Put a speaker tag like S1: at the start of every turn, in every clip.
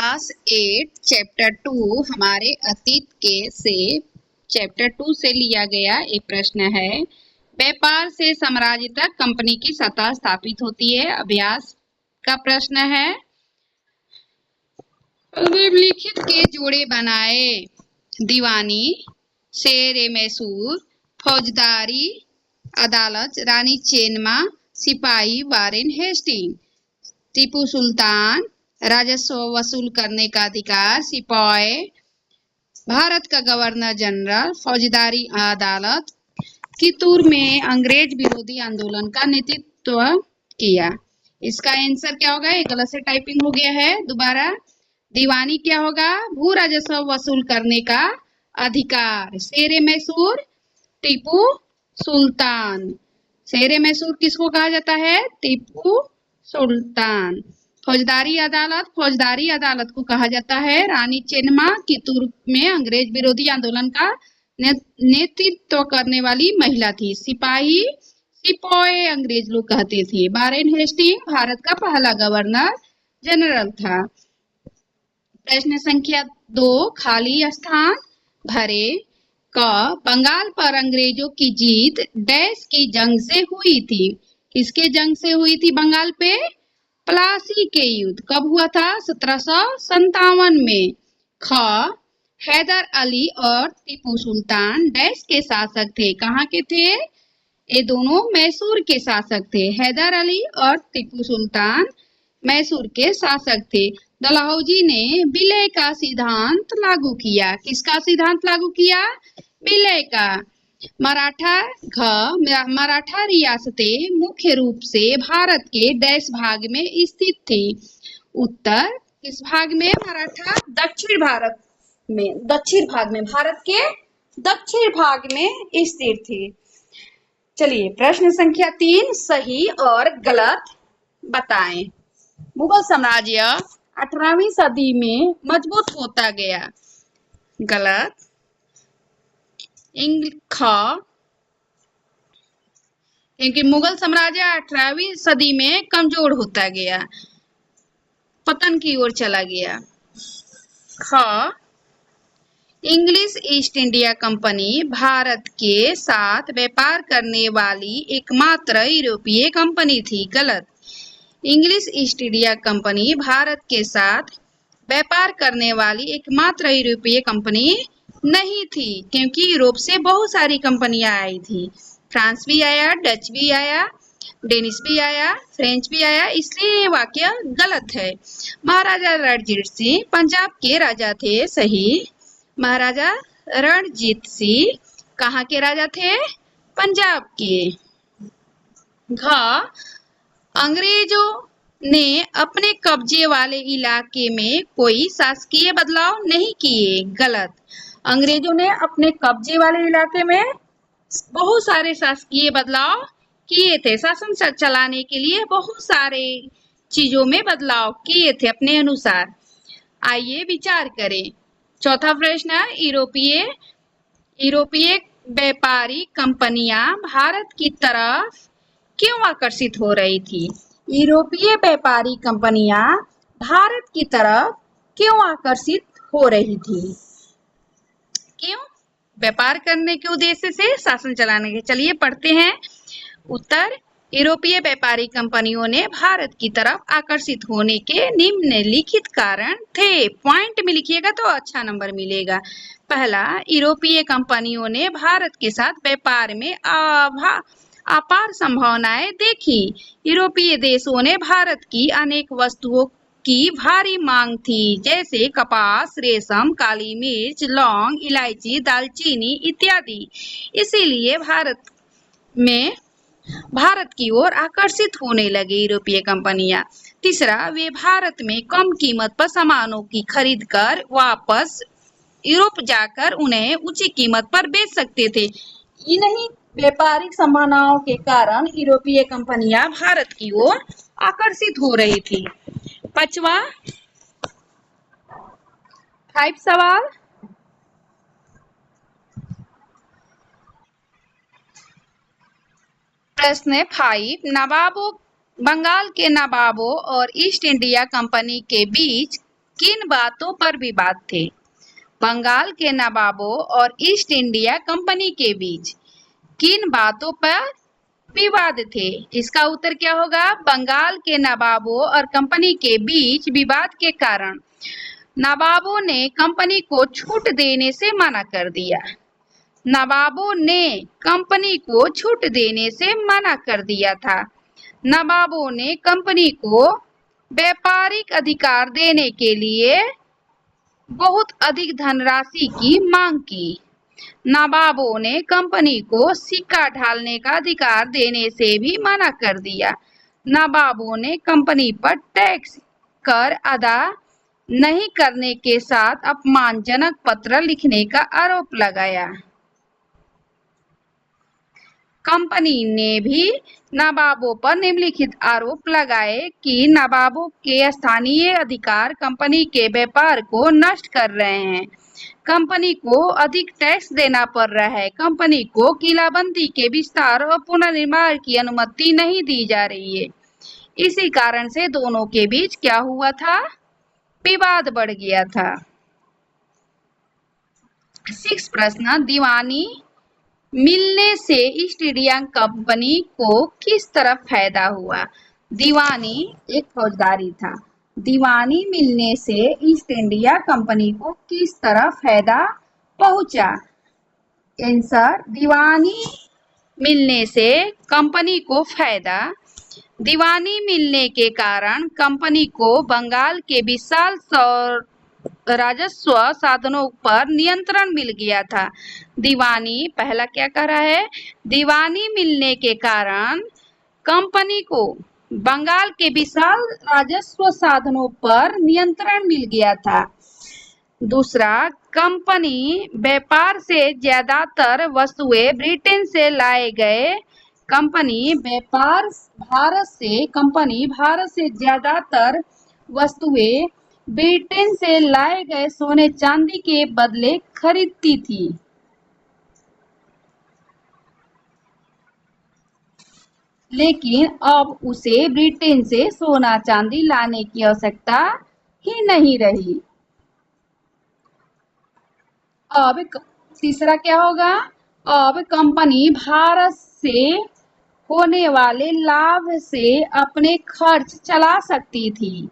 S1: Class 8 chapter 2 हमारे अतीत के से चैप्टर 2 से लिया गया एक प्रश्न है। व्यापार से साम्राज्य तक कंपनी की सत्ता स्थापित होती है। अभ्यास का प्रश्न है, निम्नलिखित के जोड़े बनाए। दीवानी, शेर मैसूर, फौजदारी अदालत, रानी चेन्नम्मा, सिपाही वारेन हेस्टिंग। टीपू सुल्तान, राजस्व वसूल करने का अधिकार, सिपाही, भारत का गवर्नर जनरल, फौजदारी अदालत। कितूर में अंग्रेज विरोधी आंदोलन का नेतृत्व किया। इसका आंसर क्या होगा? ये गलत से टाइपिंग हो गया है। दोबारा, दीवानी क्या होगा? भू राजस्व वसूल करने का अधिकार। शेर मैसूर, टीपू सुल्तान। शेर मैसूर किसको कहा जाता है? टीपू सुल्तान। फौजदारी अदालत को कहा जाता है रानी चेन्नम्मा। कितूर में अंग्रेज विरोधी आंदोलन का नेतृत्व करने वाली महिला थी। सिपाही अंग्रेज लोग कहते थे। वारेन हेस्टिंग भारत का पहला गवर्नर जनरल था। प्रश्न संख्या 2, खाली स्थान भरे। क, बंगाल पर अंग्रेजों की जीत डैश की जंग से हुई थी। किसके जंग से हुई थी बंगाल पे? प्लासी के युद्ध। कब हुआ था? 1757 में। ख, हैदर अली और टीपू सुल्तान डैश के शासक थे। कहाँ के थे? ये दोनों मैसूर के शासक थे। हैदर अली और टीपू सुल्तान मैसूर के शासक थे। डलहौजी ने विलय का सिद्धांत लागू किया। किसका सिद्धांत लागू किया? विलय का। मराठा रियासतें मुख्य रूप से भारत के डैश भाग में स्थित थी। उत्तर किस भाग में? मराठा दक्षिण भाग में, भारत के दक्षिण भाग में स्थित थी। चलिए प्रश्न संख्या 3, सही और गलत बताएं। मुगल साम्राज्य 18वीं सदी में मजबूत होता गया। गलत। क्योंकि मुगल साम्राज्य 18वीं सदी में कमजोर होता गया, पतन की ओर चला गया। ख, English east India company Bharat के साथ व्यापार करने वाली एकमात्र यूरोपीय कंपनी थी। गलत। English east India company Bharat के साथ व्यापार करने वाली एकमात्र यूरोपीय कंपनी नहीं थी, क्योंकि यूरोप से बहुत सारी कंपनियां आई थी। फ्रांस भी आया, डच भी आया, डेनिश भी आया, फ्रेंच भी आया, इसलिए ये वाक्य गलत है। महाराजा रणजीत सिंह पंजाब के राजा थे। सही। महाराजा रणजीत सिंह कहाँ के राजा थे? पंजाब के। घ, अंग्रेजों ने अपने कब्जे वाले इलाके में कोई शासकीय बदलाव नहीं किए। गलत। अंग्रेजों ने अपने कब्जे वाले इलाके में बहुत सारे शासकीय बदलाव किए थे। शासन चलाने के लिए बहुत सारे चीजों में बदलाव किए थे अपने अनुसार। आइए विचार करें। चौथा प्रश्न, यूरोपीय व्यापारी कंपनियां भारत की तरफ क्यों आकर्षित हो रही थी? यूरोपीय व्यापारी कंपनियां भारत की तरफ क्यों आकर्षित हो रही थी? क्यों? व्यापार करने के उद्देश्य से, शासन चलाने के। चलिए पढ़ते हैं उत्तर। यूरोपीय व्यापारी कंपनियों ने भारत की तरफ आकर्षित होने के निम्नलिखित कारण थे। पॉइंट में लिखिएगा तो अच्छा नंबर मिलेगा। पहला, यूरोपीय कंपनियों ने भारत के साथ व्यापार में अपार संभावनाएं देखी। यूरोपीय देशों ने भारत की अनेक वस्तुओं की भारी मांग थी, जैसे कपास, रेशम, काली मिर्च, लौंग, इलायची, दालचीनी इत्यादि। इसीलिए भारत की ओर आकर्षित होने लगे यूरोपीय कंपनियां। तीसरा, वे भारत में कम कीमत पर सामानों की खरीद कर वापस यूरोप जाकर उन्हें ऊंची कीमत पर बेच सकते थे। इन्हीं व्यापारिक संभावनाओं के कारण यूरोपीय कंपनियां भारत की ओर आकर्षित हो रही थी। पांचवा 5 सवाल। प्रश्न 5, बंगाल के नवाबों और ईस्ट इंडिया कंपनी के बीच किन बातों पर विवाद थे? बंगाल के नवाबों और ईस्ट इंडिया कंपनी के बीच किन बातों पर विवाद थे? इसका उत्तर क्या होगा? बंगाल के नवाबों और कंपनी के बीच विवाद के कारण नवाबों ने कंपनी को छूट देने से मना कर दिया। नवाबों ने कंपनी को छूट देने से मना कर दिया था। नवाबों ने कंपनी को व्यापारिक अधिकार देने के लिए बहुत अधिक धनराशि की मांग की। नवाबों ने कंपनी को सिक्का ढालने का अधिकार देने से भी मना कर दिया। नवाबों ने कंपनी पर टैक्स कर अदा नहीं करने के साथ अपमानजनक पत्र लिखने का आरोप लगाया। कंपनी ने भी नवाबों पर निम्नलिखित आरोप लगाए कि नवाबों के स्थानीय अधिकार कंपनी के व्यापार को नष्ट कर रहे हैं। कंपनी को अधिक टैक्स देना पड़ रहा है। कंपनी को किलाबंदी के विस्तार और पुनर्निर्माण की अनुमति नहीं दी जा रही है। इसी कारण से दोनों के बीच क्या हुआ था? विवाद बढ़ गया था। 6 प्रश्न, दीवानी मिलने से ईस्ट इंडिया कंपनी को किस तरह फायदा हुआ? दीवानी एक फौजदारी था। दीवानी मिलने से ईस्ट इंडिया कंपनी को किस तरह फायदा पहुंचा? आंसर, दीवानी मिलने से कंपनी को फायदा। दीवानी मिलने के कारण कंपनी को बंगाल के विशाल राजस्व साधनों पर नियंत्रण मिल गया था। दीवानी पहला क्या कह रहा है? दीवानी मिलने के कारण कंपनी को बंगाल के विशाल राजस्व साधनों पर नियंत्रण मिल गया था। दूसरा, कंपनी व्यापार से ज्यादातर वस्तुएं ब्रिटेन से लाए गए। कंपनी भारत से ज्यादातर वस्तुएं ब्रिटेन से लाए गए सोने चांदी के बदले खरीदती थी। लेकिन अब उसे ब्रिटेन से सोना चांदी लाने की आवश्यकता ही नहीं रही। अब तीसरा क्या होगा? अब कंपनी भारत से होने वाले लाभ से अपने खर्च चला सकती थी,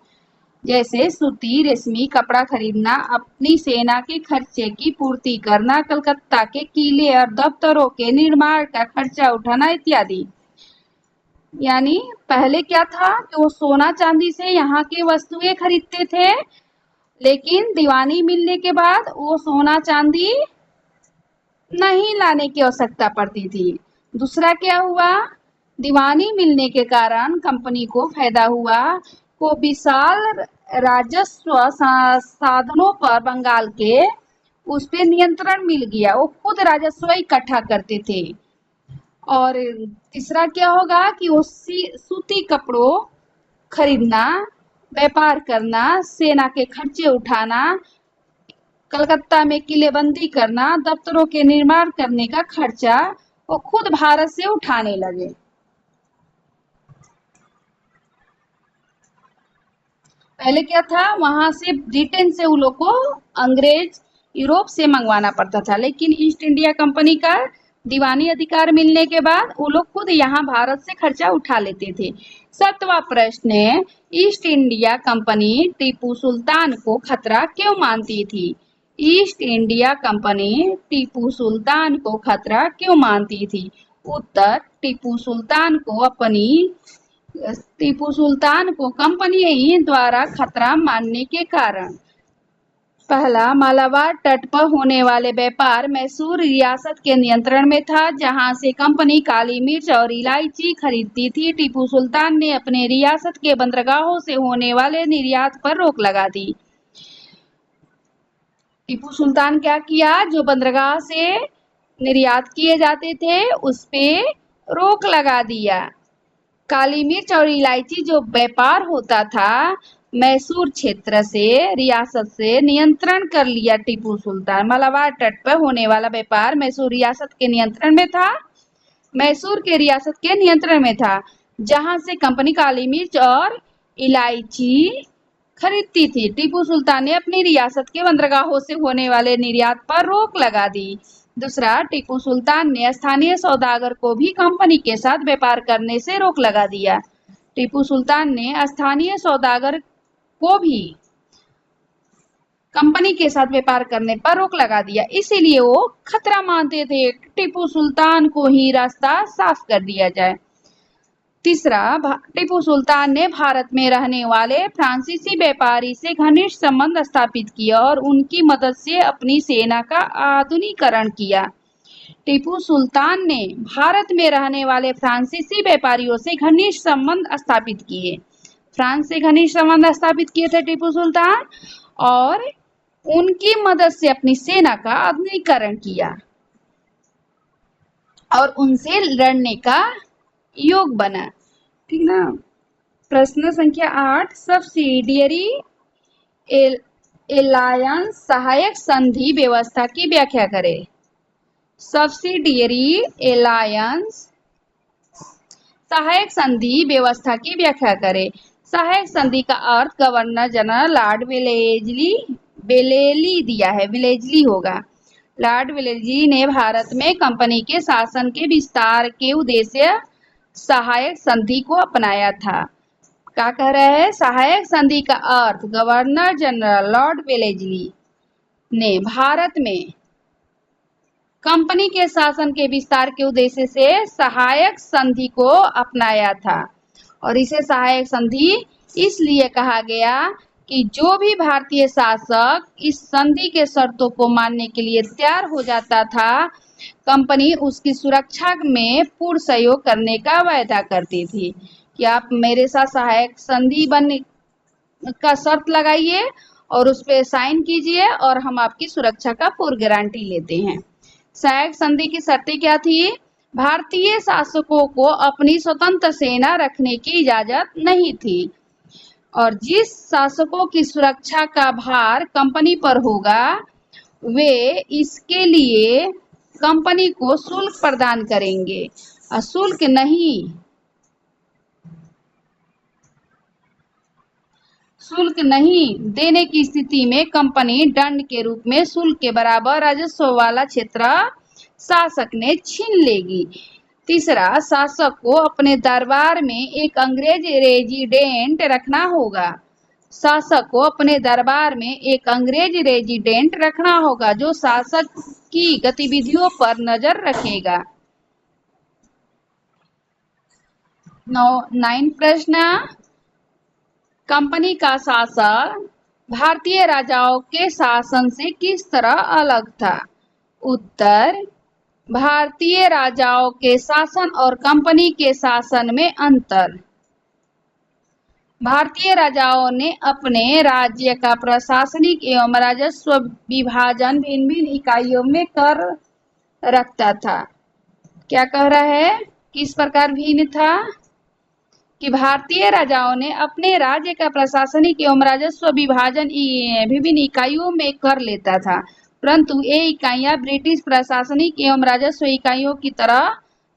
S1: जैसे सूती रेशमी कपड़ा खरीदना, अपनी सेना के खर्चे की पूर्ति करना, कलकत्ता के किले और दफ्तरों के निर्माण का खर्चा उठाना इत्यादि। यानी पहले क्या था कि वो सोना चांदी से यहाँ की वस्तुएं खरीदते थे, लेकिन दीवानी मिलने के बाद वो सोना चांदी नहीं लाने की आवश्यकता पड़ती थी। दूसरा क्या हुआ? दीवानी मिलने के कारण कंपनी को फायदा हुआ, को विशाल राजस्व साधनों पर बंगाल के उस पर नियंत्रण मिल गया। वो खुद राजस्व इकट्ठा करते थे। और तीसरा क्या होगा कि वो सूती कपड़ों खरीदना, व्यापार करना, सेना के खर्चे उठाना, कलकत्ता में किलेबंदी करना, दफ्तरों के निर्माण करने का खर्चा वो खुद भारत से उठाने लगे। पहले क्या था? वहां से ब्रिटेन से उन लोग को अंग्रेज यूरोप से मंगवाना पड़ता था, लेकिन ईस्ट इंडिया कंपनी का दीवानी अधिकार मिलने के बाद वो लोग खुद यहाँ भारत से खर्चा उठा लेते थे। 7वां प्रश्न है, east India company Tipu Sultan को खतरा क्यों मानती थी? East India company Tipu Sultan को खतरा क्यों मानती थी? उत्तर, टीपू सुल्तान को कंपनी द्वारा खतरा मानने के कारण। पहला, मालाबार तट पर होने वाले व्यापार मैसूर रियासत के नियंत्रण में था, जहां से कंपनी काली मिर्च और इलायची खरीदती थी। टीपू सुल्तान ने अपने रियासत के बंदरगाहों से होने वाले निर्यात पर रोक लगा दी। टीपू सुल्तान क्या किया? जो बंदरगाह से निर्यात किए जाते थे उस पे रोक लगा दिया। काली मिर्च और इलायची जो व्यापार होता था मैसूर क्षेत्र से, रियासत से नियंत्रण कर लिया टीपू सुल्तान। मालाबार तट पर होने वाला व्यापार मैसूर रियासत के नियंत्रण में था, मैसूर के रियासत के नियंत्रण में था, जहां से कंपनी काली मिर्च और इलायची खरीदती थी। टीपू सुल्तान ने अपनी रियासत के बंदरगाहों से होने वाले निर्यात पर रोक लगा दी। दूसरा, टीपू सुल्तान ने स्थानीय सौदागर को भी कंपनी के साथ व्यापार करने से रोक लगा दिया। टीपू सुल्तान ने स्थानीय सौदागर को भी कंपनी के साथ व्यापार करने पर रोक लगा दिया, इसीलिए वो खतरा मानते थे। टीपू सुल्तान को ही रास्ता साफ कर दिया जाए। तीसरा, टीपू सुल्तान ने भारत में रहने वाले फ्रांसीसी व्यापारी से घनिष्ठ संबंध स्थापित किया और उनकी मदद से अपनी सेना का आधुनिकीकरण किया। टीपू सुल्तान ने भारत में रहने वाले फ्रांसीसी व्यापारियों से घनिष्ठ संबंध स्थापित किए। फ्रांस से घनिष्ठ संबंध स्थापित किए थे टीपू सुल्तान और उनकी मदद से अपनी सेना का आधुनिकीकरण किया और उनसे लड़ने का योग बना। ठीक ना। प्रश्न संख्या 8, सब्सिडियरी एलायंस सहायक संधि व्यवस्था की व्याख्या करें। सब्सिडियरी एलायंस सहायक संधि व्यवस्था की व्याख्या करें। सहायक संधि का अर्थ गवर्नर जनरल लॉर्ड वेलेस्ली दिया है, वेलेस्ली होगा। लॉर्ड वेलेस्ली ने भारत में कंपनी के शासन के विस्तार के उद्देश्य सहायक संधि को अपनाया था। क्या कह रहे हैं? सहायक संधि का अर्थ गवर्नर जनरल लॉर्ड वेलेस्ली ने भारत में कंपनी के शासन के विस्तार के उद्देश्य से सहायक संधि को अपनाया था और इसे सहायक संधि इसलिए कहा गया कि जो भी भारतीय शासक इस संधि के शर्तों को मानने के लिए तैयार हो जाता था, कंपनी उसकी सुरक्षा में पूर्ण सहयोग करने का वायदा करती थी कि आप मेरे साथ सहायक संधि बनने का शर्त लगाइए और उस पर साइन कीजिए और हम आपकी सुरक्षा का पूर्ण गारंटी लेते हैं। सहायक संधि की शर्तें क्या थी? भारतीय शासकों को अपनी स्वतंत्र सेना रखने की इजाजत नहीं थी और जिस शासकों की सुरक्षा का भार कंपनी पर होगा वे इसके लिए कंपनी को शुल्क प्रदान करेंगे और शुल्क नहीं देने की स्थिति में कंपनी दंड के रूप में शुल्क के बराबर राजस्व वाला क्षेत्र शासक ने छीन लेगी। तीसरा, शासक को अपने दरबार में एक अंग्रेज रेजिडेंट रखना होगा। शासक को अपने दरबार में एक अंग्रेज रेजिडेंट रखना होगा जो शासक की गतिविधियों पर नजर रखेगा। 9 प्रश्न, कंपनी का शासन भारतीय राजाओं के शासन से किस तरह अलग था? उत्तर, भारतीय राजाओं के शासन और कंपनी के शासन में अंतर। भारतीय राजाओं ने अपने राज्य का प्रशासनिक एवं राजस्व विभाजन भिन्न भिन्न इकाइयों में कर रखता था। क्या कह रहा है? किस प्रकार भिन्न था? कि भारतीय राजाओं ने अपने राज्य का प्रशासनिक एवं राजस्व विभाजन विभिन्न इकाइयों में कर लेता था, परंतु ये इकाइयां ब्रिटिश प्रशासनिक एवं राजस्व इकाइयों की तरह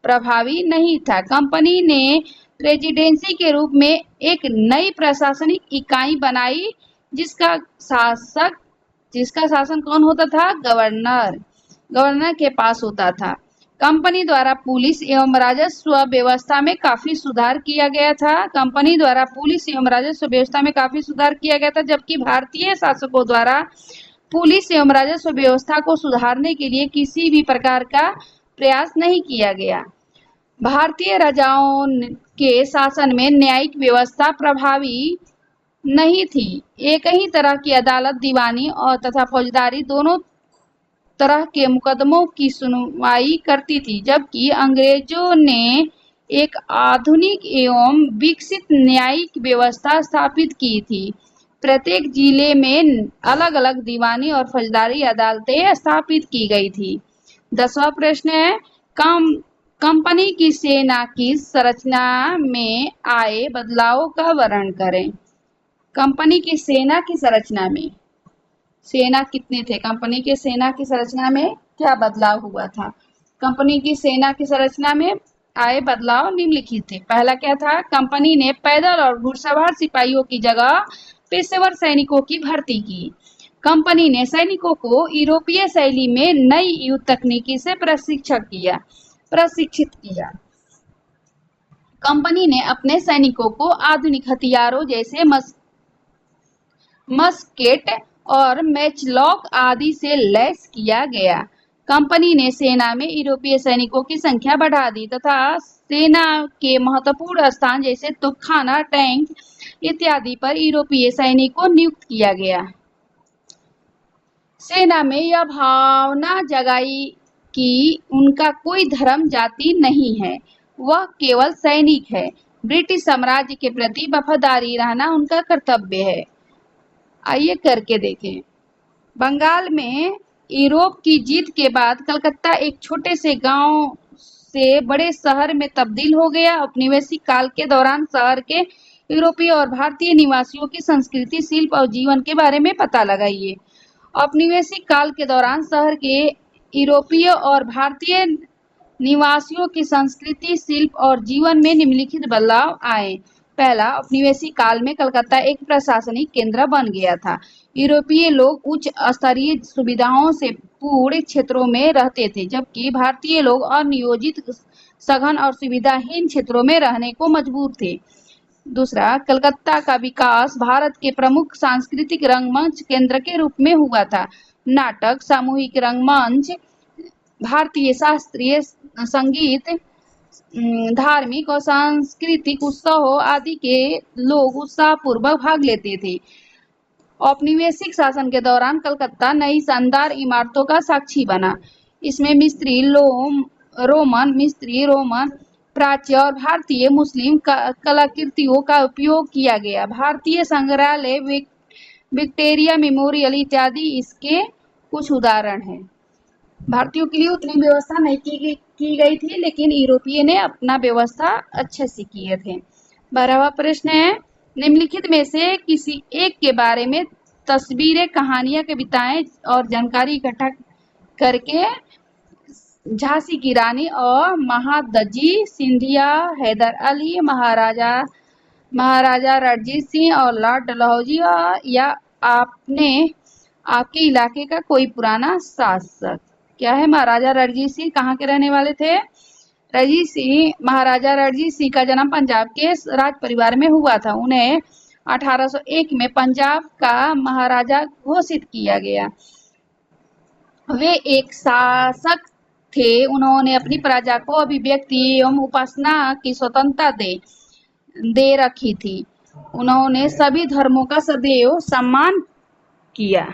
S1: प्रभावी नहीं था। कंपनी ने प्रेसिडेंसी के रूप में एक नई प्रशासनिक इकाई बनाई जिसका शासन कौन होता था? गवर्नर के पास होता था। कंपनी द्वारा पुलिस एवं राजस्व व्यवस्था में काफी सुधार किया गया था। जबकि भारतीय शासकों द्वारा पुलिस एवं राजस्व व्यवस्था को सुधारने के लिए किसी भी प्रकार का प्रयास नहीं किया गया। भारतीय राजाओं के शासन में न्यायिक व्यवस्था प्रभावी नहीं थी। एक ही तरह की अदालत दीवानी और तथा फौजदारी दोनों तरह के मुकदमों की सुनवाई करती थी, जबकि अंग्रेजों ने एक आधुनिक एवं विकसित न्यायिक व्यवस्था स्थापित की थी। प्रत्येक जिले में अलग अलग दीवानी और फौजदारी अदालतें स्थापित की गई थी। 10वां प्रश्न है, कंपनी की सेना की संरचना में आए बदलाव का वर्णन करें। कंपनी की सेना की संरचना में सेना कितने थे? कंपनी के सेना की संरचना में क्या बदलाव हुआ था? कंपनी की सेना की संरचना में आए बदलाव निम्नलिखित थे। पहला क्या था? कंपनी ने पैदल और घुड़सवार सिपाहियों की जगह पेशेवर सैनिकों की भर्ती की। कंपनी ने सैनिकों को यूरोपीय शैली में नई युद्ध तकनीकी से प्रशिक्षित किया। कंपनी ने अपने सैनिकों को आधुनिक हथियारों जैसे मस्केट और मैचलॉक आदि से लैस किया गया। कंपनी ने सेना में यूरोपीय सैनिकों की संख्या बढ़ा दी तथा सेना के महत्वपूर्ण स्थान जैसे तोपखाना, टैंक इत्यादि पर यूरोपीय सैनिकों को नियुक्त किया गया। सेना में यह भावना जगाई कि उनका कोई धर्म जाति नहीं है, वह केवल सैनिक है। ब्रिटिश साम्राज्य के प्रति वफादारी रहना उनका कर्तव्य है। आइए करके देखें। बंगाल में यूरोप की जीत के बाद कलकत्ता एक छोटे से गांव से बड़े शहर में तब्दील हो गया। औपनिवेशिक काल के दौरान शहर के यूरोपीय और भारतीय निवासियों की संस्कृति, शिल्प और जीवन के बारे में पता लगाइए। औपनिवेशिक काल के दौरान शहर के यूरोपीय और भारतीय निवासियों की संस्कृति, शिल्प और जीवन में निम्नलिखित बदलाव आए। पहला, औपनिवेशिक काल में कलकत्ता एक प्रशासनिक केंद्र बन गया था। यूरोपीय लोग उच्च स्तरीय सुविधाओं से पूर्ण क्षेत्रों में रहते थे, जबकि भारतीय लोग अनियोजित, सघन और सुविधाहीन क्षेत्रों में रहने को मजबूर थे। दूसरा, कलकत्ता का विकास भारत के प्रमुख सांस्कृतिक रंगमंच केंद्र के रूप में हुआ था। नाटक, सामूहिक रंगमंच, भारतीय शास्त्रीय संगीत, धार्मिक और सांस्कृतिक उत्सवों आदि के लोग उत्साहपूर्वक भाग लेते थे। औपनिवेशिक शासन के दौरान कलकत्ता नई शानदार इमारतों का साक्षी बना। इसमें रोमन, प्राच्य और भारतीय मुस्लिम कलाकृतियों का उपयोग किया गया। भारतीय संग्रहालय, विक्टोरिया मेमोरियल इत्यादि इसके कुछ उदाहरण हैं। भारतीयों के लिए उतनी व्यवस्था नहीं की गई थी, लेकिन यूरोपीय ने अपना व्यवस्था अच्छे से किए थे। 12वां प्रश्न है, निम्नलिखित में से किसी एक के बारे में तस्वीरें, कहानियां, कविताएं और जानकारी इकट्ठा करके झांसी की रानी और महादजी सिंधिया, हैदर अली, महाराजा रणजीत सिंह और लॉर्ड डलहौजी, या आपके इलाके का कोई पुराना शासक। क्या है? महाराजा रणजीत सिंह कहाँ के रहने वाले थे? महाराजा रणजीत सिंह का जन्म पंजाब के राज परिवार में हुआ था। उन्हें 1801 में पंजाब का महाराजा घोषित किया गया। वे एक शासक थे। उन्होंने अपनी प्रजा को अभिव्यक्ति एवं उपासना की स्वतंत्रता दे रखी थी। उन्होंने सभी धर्मों का सदैव सम्मान किया।